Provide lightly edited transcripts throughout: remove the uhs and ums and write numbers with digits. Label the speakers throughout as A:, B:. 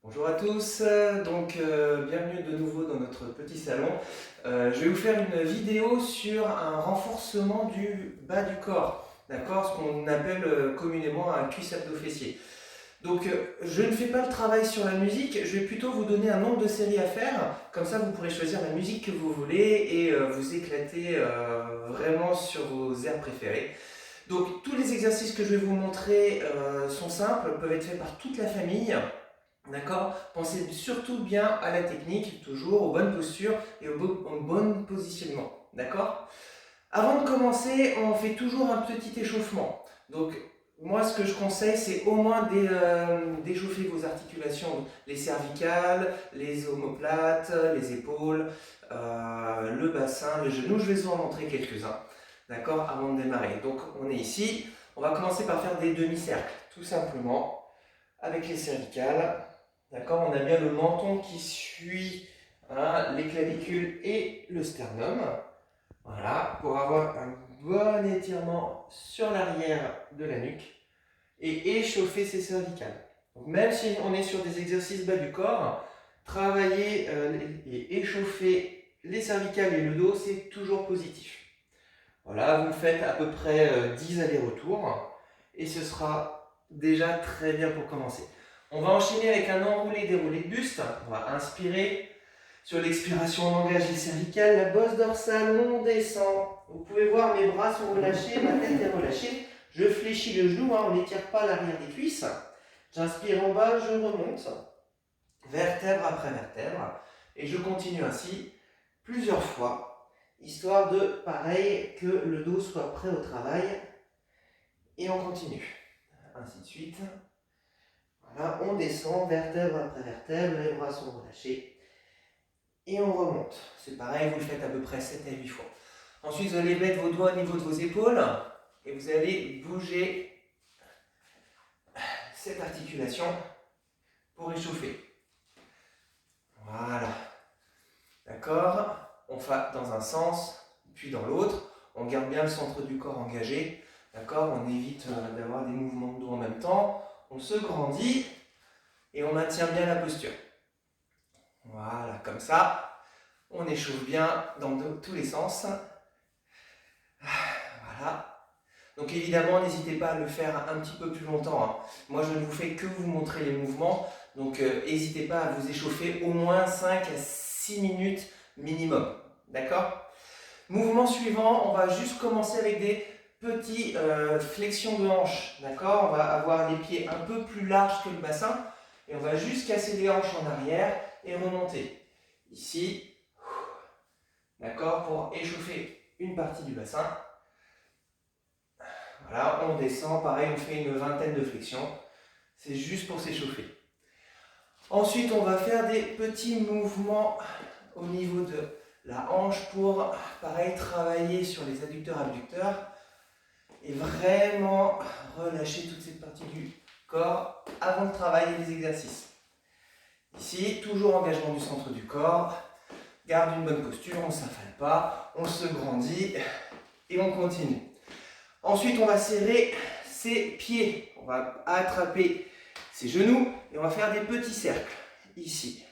A: Bonjour à tous, bienvenue de nouveau dans notre petit salon. Je vais vous faire une vidéo sur un renforcement du bas du corps, d'accord, ce qu'on appelle communément un cuisse-abdos-fessier. Je ne fais pas le travail sur la musique, je vais plutôt vous donner un nombre de séries à faire, comme ça vous pourrez choisir la musique que vous voulez et vous éclater vraiment sur vos airs préférés. Donc tous les exercices que je vais vous montrer sont simples, peuvent être faits par toute la famille. D'accord? Pensez surtout bien à la technique, toujours aux bonnes postures et au bon positionnement. D'accord? Avant de commencer, on fait toujours un petit échauffement. Donc, moi, ce que je conseille, c'est au moins d'échauffer vos articulations, les cervicales, les omoplates, les épaules, le bassin, le genou. Je vais vous en montrer quelques-uns, d'accord, avant de démarrer. Donc, on est ici. On va commencer par faire des demi-cercles, tout simplement, avec les cervicales. D'accord, on a bien le menton qui suit les clavicules et le sternum. Voilà, pour avoir un bon étirement sur l'arrière de la nuque et échauffer ses cervicales. Donc même si on est sur des exercices bas du corps, travailler et échauffer les cervicales et le dos, c'est toujours positif. Voilà, vous faites à peu près 10 allers-retours et ce sera déjà très bien pour commencer. On va enchaîner avec un enroulé-déroulé de buste. On va inspirer. Sur l'expiration, on engage les cervicales, la bosse dorsale, on descend. Vous pouvez voir, mes bras sont relâchés, ma tête est relâchée. Je fléchis le genou, on n'étire pas l'arrière des cuisses. J'inspire en bas, je remonte, vertèbre après vertèbre. Et je continue ainsi plusieurs fois, histoire de, pareil, que le dos soit prêt au travail. Et on continue. Ainsi de suite. Voilà, on descend, vertèbre après vertèbre, les bras sont relâchés. Et on remonte. C'est pareil, vous le faites à peu près 7 à 8 fois. Ensuite, vous allez mettre vos doigts au niveau de vos épaules et vous allez bouger cette articulation pour échauffer. Voilà. D'accord? On fait dans un sens, puis dans l'autre. On garde bien le centre du corps engagé. D'accord? On évite d'avoir des mouvements de dos en même temps. On se grandit et on maintient bien la posture. Voilà, comme ça, on échauffe bien dans tous les sens. Voilà. Donc évidemment, n'hésitez pas à le faire un petit peu plus longtemps. Moi, je ne vous fais que vous montrer les mouvements. Donc n'hésitez pas à vous échauffer au moins 5 à 6 minutes minimum. D'accord? Mouvement suivant, on va juste commencer avec des petits flexions de hanches. D'accord? On va avoir les pieds un peu plus larges que le bassin. Et on va juste casser les hanches en arrière et remonter. Ici. D'accord? Pour échauffer une partie du bassin. Voilà, on descend, pareil, on fait une vingtaine de flexions. C'est juste pour s'échauffer. Ensuite, on va faire des petits mouvements au niveau de la hanche pour, pareil, travailler sur les adducteurs-abducteurs et vraiment relâcher toute cette partie du corps avant de travailler les exercices. Ici, toujours engagement du centre du corps. Garde une bonne posture, on ne s'affale pas, on se grandit et on continue. Ensuite, on va serrer ses pieds. On va attraper ses genoux et on va faire des petits cercles. Ici.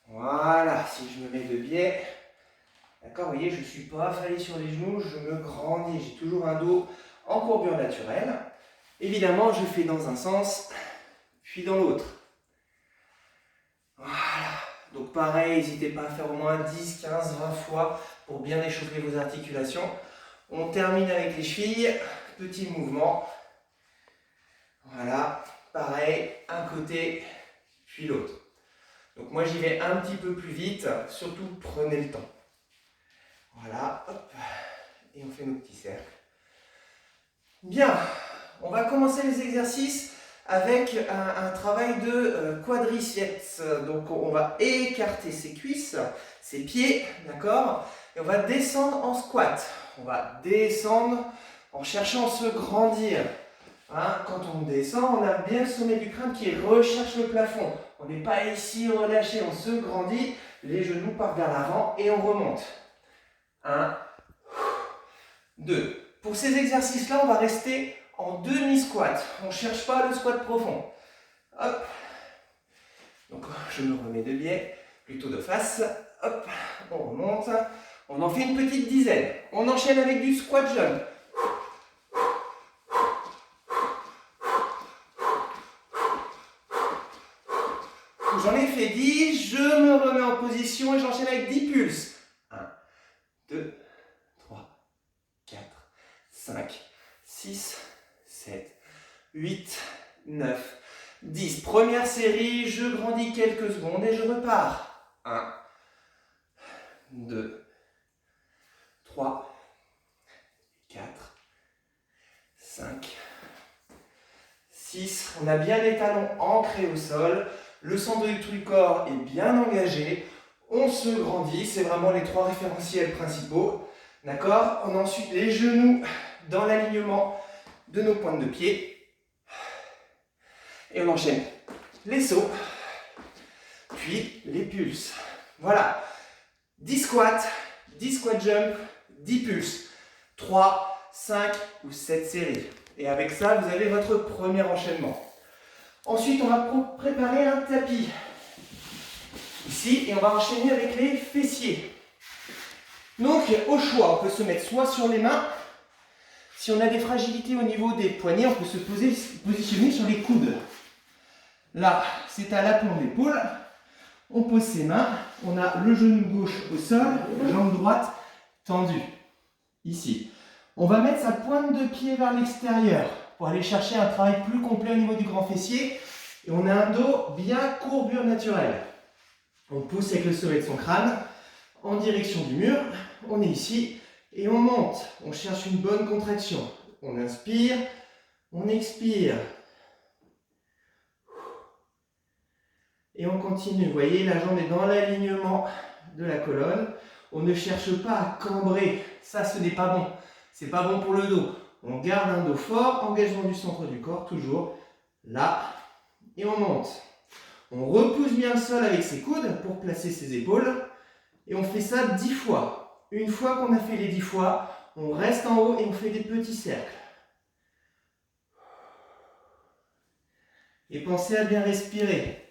A: Voilà, si je me mets de biais. D'accord, vous voyez, je ne suis pas affalé sur les genoux, je me grandis. J'ai toujours un dos en courbure naturelle. Évidemment, je fais dans un sens, puis dans l'autre. Voilà. Donc pareil, n'hésitez pas à faire au moins 10, 15, 20 fois pour bien échauffer vos articulations. On termine avec les chevilles, petit mouvement. Voilà, pareil, un côté, puis l'autre. Donc moi j'y vais un petit peu plus vite, surtout prenez le temps. Voilà, hop, et on fait nos petits cercles. Bien, on va commencer les exercices avec un travail de quadriceps. Donc on va écarter ses cuisses, ses pieds, d'accord? Et on va descendre en squat. On va descendre en cherchant à se grandir. Quand on descend, on a bien le sommet du crâne qui recherche le plafond. On n'est pas ici relâché, on se grandit, les genoux partent vers l'avant et on remonte. 1, 2. Pour ces exercices-là, on va rester en demi-squat. On ne cherche pas le squat profond. Hop. Donc je me remets de biais, plutôt de face. Hop, on remonte. On en fait une petite dizaine. On enchaîne avec du squat jump. J'en ai fait 10, je me remets en position et j'enchaîne avec 10 pulses. 1, 2, 3, 4, 5, 6, 7, 8, 9, 10. Première série, je grandis quelques secondes et je repars. 1, 2, 3, 4, 5, 6. On a bien les talons ancrés au sol. Le centre du corps est bien engagé. On se grandit. C'est vraiment les 3 référentiels principaux. D'accord? On a ensuite les genoux dans l'alignement de nos pointes de pied. Et on enchaîne les sauts, puis les pulses. Voilà. 10 squats, 10 squat jump, 10 pulses. 3, 5 ou 7 séries. Et avec ça, vous avez votre premier enchaînement. Ensuite, on va préparer un tapis. Ici, et on va enchaîner avec les fessiers. Donc, au choix, on peut se mettre soit sur les mains. Si on a des fragilités au niveau des poignets, on peut se positionner sur les coudes. Là, c'est à l'aplomb de l'épaule. On pose ses mains. On a le genou gauche au sol, jambe droite tendue. Ici. On va mettre sa pointe de pied vers l'extérieur pour aller chercher un travail plus complet au niveau du grand fessier. Et on a un dos bien courbure naturelle. On pousse avec le sommet de son crâne en direction du mur. On est ici et on monte. On cherche une bonne contraction. On inspire, on expire. Et on continue. Vous voyez, la jambe est dans l'alignement de la colonne. On ne cherche pas à cambrer. Ça, ce n'est pas bon. C'est pas bon pour le dos. On garde un dos fort, engagement du centre du corps, toujours là. Et on monte. On repousse bien le sol avec ses coudes pour placer ses épaules. Et on fait ça 10 fois. Une fois qu'on a fait les 10 fois, on reste en haut et on fait des petits cercles. Et pensez à bien respirer.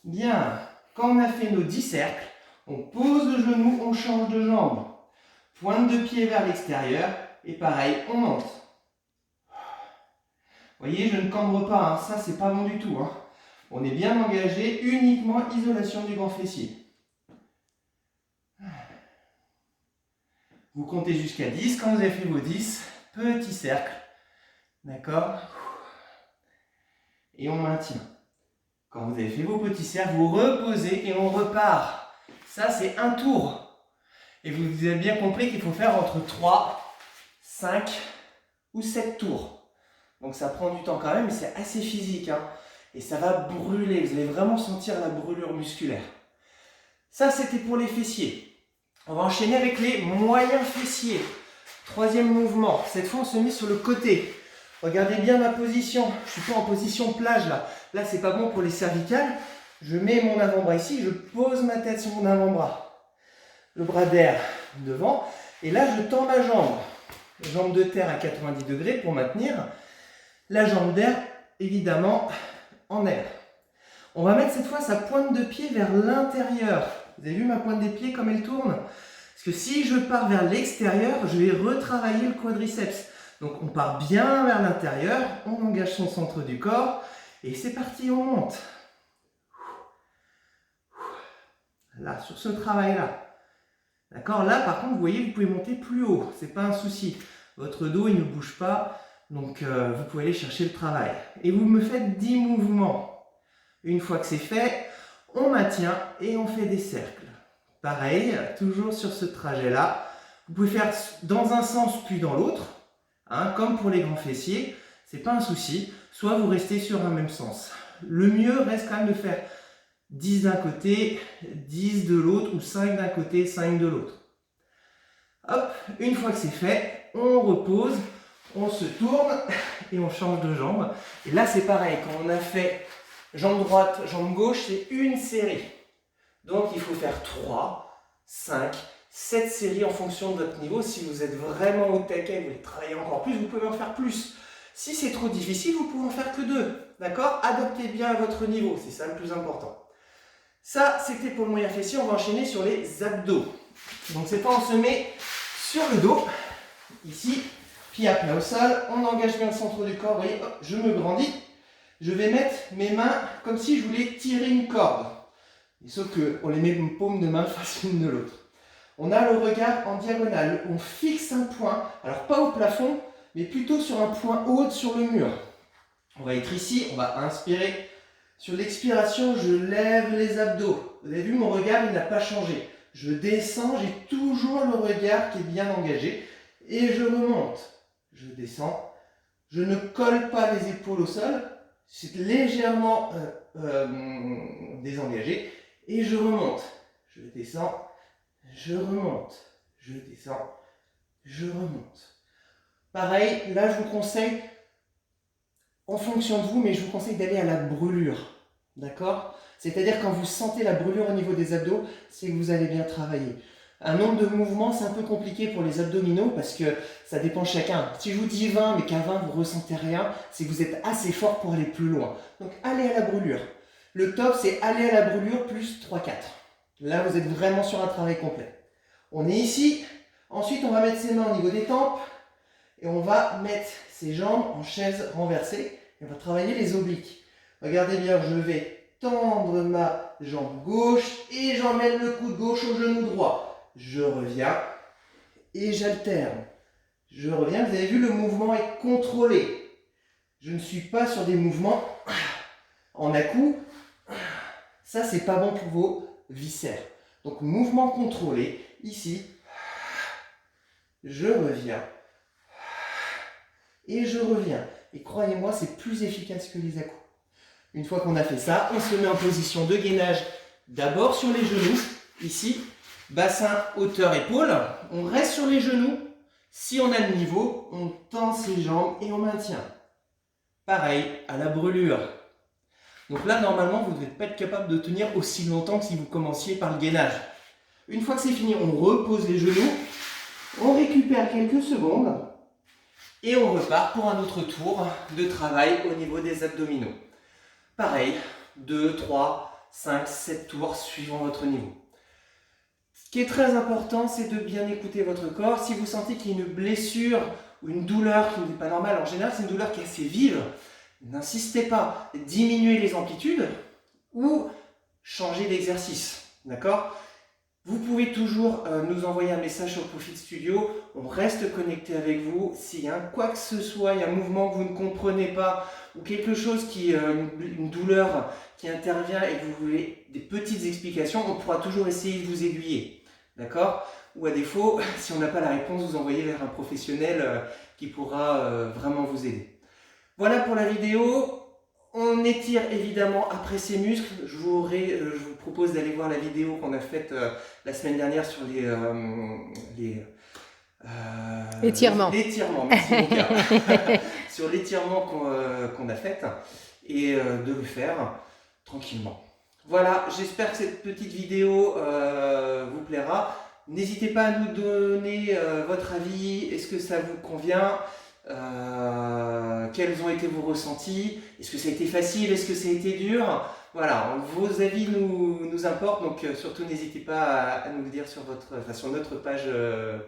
A: Bien. Quand on a fait nos 10 cercles, on pose le genou, on change de jambe. Pointe de pied vers l'extérieur. Et pareil, on monte. Vous voyez, je ne cambre pas. Hein. Ça, c'est pas bon du tout. Hein. On est bien engagé, uniquement isolation du grand fessier. Vous comptez jusqu'à 10. Quand vous avez fait vos 10, petit cercle. D'accord? Et on maintient. Quand vous avez fait vos petits cercles, vous reposez et on repart. Ça, c'est un tour. Et vous avez bien compris qu'il faut faire entre 3, 5 ou 7 tours. Donc ça prend du temps quand même, mais c'est assez physique. Hein. Et ça va brûler. Vous allez vraiment sentir la brûlure musculaire. Ça, c'était pour les fessiers. On va enchaîner avec les moyens fessiers. Troisième mouvement. Cette fois, on se met sur le côté. Regardez bien ma position. Je ne suis pas en position plage là. Là, c'est pas bon pour les cervicales. Je mets mon avant-bras ici. Je pose ma tête sur mon avant-bras. Le bras d'air devant. Et là, je tends ma jambe. Jambe de terre à 90 degrés pour maintenir. La jambe d'air, évidemment, en air. On va mettre cette fois sa pointe de pied vers l'intérieur. Vous avez vu ma pointe des pieds comme elle tourne? Parce que si je pars vers l'extérieur, je vais retravailler le quadriceps. Donc on part bien vers l'intérieur, on engage son centre du corps. Et c'est parti, on monte. Là, sur ce travail-là. D'accord? Là, par contre, vous voyez, vous pouvez monter plus haut. Ce n'est pas un souci. Votre dos, il ne bouge pas. Donc, vous pouvez aller chercher le travail. Et vous me faites 10 mouvements. Une fois que c'est fait, on maintient et on fait des cercles. Pareil, toujours sur ce trajet-là. Vous pouvez faire dans un sens puis dans l'autre. Hein, comme pour les grands fessiers. Ce n'est pas un souci. Soit vous restez sur un même sens. Le mieux reste quand même de faire 10 d'un côté, 10 de l'autre, ou 5 d'un côté, 5 de l'autre. Hop, une fois que c'est fait, on repose, on se tourne et on change de jambe. Et là, c'est pareil, quand on a fait jambe droite, jambe gauche, c'est une série. Donc, il faut faire 3, 5, 7 séries en fonction de votre niveau. Si vous êtes vraiment au taquet, vous voulez travailler encore plus, vous pouvez en faire plus. Si c'est trop difficile, vous pouvez en faire que 2. d'accord? Adaptez bien à votre niveau, c'est ça le plus important. Ça, c'était pour le moyen fessier, on va enchaîner sur les abdos. Donc cette fois, on se met sur le dos, ici, pied à plat au sol, on engage bien le centre du corps, vous voyez, hop, je me grandis. Je vais mettre mes mains comme si je voulais tirer une corde. Sauf qu'on les met une paume de main face l'une de l'autre. On a le regard en diagonale, on fixe un point, alors pas au plafond, mais plutôt sur un point haut sur le mur. On va être ici, on va inspirer. Sur l'expiration, je lève les abdos. Vous avez vu, mon regard, il n'a pas changé. Je descends, j'ai toujours le regard qui est bien engagé. Et je remonte. Je descends. Je ne colle pas les épaules au sol. C'est légèrement désengagé. Et je remonte. Je descends. Je remonte. Je descends. Je remonte. Pareil, là, je vous conseille, en fonction de vous, mais je vous conseille d'aller à la brûlure. D'accord? C'est-à-dire quand vous sentez la brûlure au niveau des abdos, c'est que vous allez bien travailler. Un nombre de mouvements, c'est un peu compliqué pour les abdominaux parce que ça dépend de chacun. Si je vous dis 20, mais qu'à 20, vous ne ressentez rien, c'est que vous êtes assez fort pour aller plus loin. Donc, allez à la brûlure. Le top, c'est aller à la brûlure plus 3-4. Là, vous êtes vraiment sur un travail complet. On est ici. Ensuite, on va mettre ses mains au niveau des tempes. Et on va mettre ses jambes en chaise renversée. Et on va travailler les obliques. Regardez bien, je vais tendre ma jambe gauche et j'emmène le coude gauche au genou droit. Je reviens et j'alterne. Je reviens, vous avez vu, le mouvement est contrôlé. Je ne suis pas sur des mouvements en à-coups. Ça, c'est pas bon pour vos viscères. Donc, mouvement contrôlé. Ici, je reviens. Et je reviens. Et croyez-moi, c'est plus efficace que les à-coups. Une fois qu'on a fait ça, on se met en position de gainage. D'abord sur les genoux. Ici, bassin, hauteur, épaule. On reste sur les genoux. Si on a le niveau, on tend ses jambes et on maintient. Pareil, à la brûlure. Donc là, normalement, vous ne devez pas être capable de tenir aussi longtemps que si vous commenciez par le gainage. Une fois que c'est fini, on repose les genoux. On récupère quelques secondes. Et on repart pour un autre tour de travail au niveau des abdominaux. Pareil, 2, 3, 5, 7 tours suivant votre niveau. Ce qui est très important, c'est de bien écouter votre corps. Si vous sentez qu'il y a une blessure ou une douleur qui n'est pas normale, en général c'est une douleur qui est assez vive, n'insistez pas. Diminuez les amplitudes ou changez d'exercice. D'accord ? Vous pouvez toujours nous envoyer un message sur Profit Studio, on reste connecté avec vous. S'il y a quoi que ce soit, il y a un mouvement que vous ne comprenez pas ou quelque chose une douleur qui intervient et que vous voulez des petites explications, on pourra toujours essayer de vous aiguiller. D'accord? Ou à défaut, si on n'a pas la réponse, vous envoyez vers un professionnel qui pourra vraiment vous aider. Voilà pour la vidéo. On étire évidemment après ces muscles. Je vous propose d'aller voir la vidéo qu'on a faite la semaine dernière sur
B: l'étirement.
A: L'étirement, merci mon gars. Sur l'étirement qu'on a fait et de le faire tranquillement. Voilà, j'espère que cette petite vidéo vous plaira. N'hésitez pas à nous donner votre avis. Est-ce que ça vous convient? Quels ont été vos ressentis? Est-ce que ça a été facile? Est-ce que ça a été dur? Voilà, vos avis nous importent, donc surtout n'hésitez pas à nous le dire sur notre page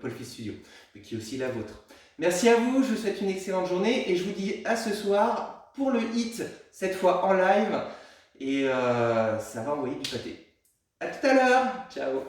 A: Polfi Studio, qui est aussi la vôtre. Merci à vous, je vous souhaite une excellente journée et je vous dis à ce soir pour le hit, cette fois en live, et ça va envoyer du pâté. À tout à l'heure, ciao.